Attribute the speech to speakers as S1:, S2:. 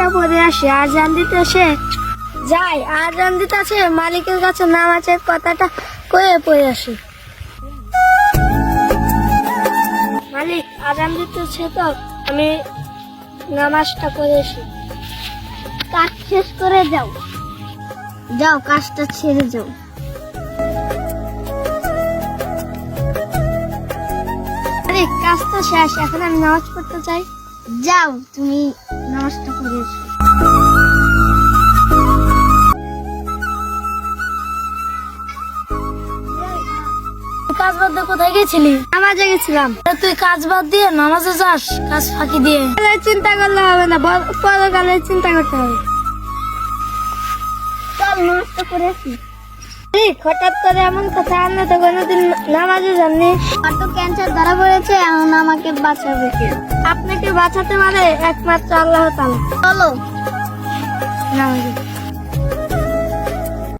S1: নামাজটা পড়ে আসি, আজান দিতেছে। যাই, আজান দিতেছে, মালিকের কাছে নামাজের কথাটা কয়ে পড়ে আসি। মালিক, আজান দিতেছে তো, আমি নামাজটা করে আসি। কাজ শেষ করে যাও। যাও, কাজটা ছেড়ে যাও। আরে, কাজটা শেষ, এখন আমি নামাজ পড়তে চাই। যাও, তুমি নামাজটা পড়ে এসো। কাজ বাদ দিয়ে কোথায় গেছিলি? নামাজে গেছিলাম। তুই কাজ বাদ দিয়ে নামাজে যাস, কাজ ফাঁকি দিয়ে? চিন্তা করলে হবে না, পরকালে চিন্তা করতে হবে। চল, নামাজটা করে আসি। হঠাৎ করে এমন কথা, আমরা তো কোনোদিন নামাজে যাননি। আর তো ক্যান্সার ধরা পড়েছে, এখন আমাকে বাঁচাবে কে? আপনাকে বাঁচাতে পারে একমাত্র আল্লাহ তাআলা। চলো নামাজে।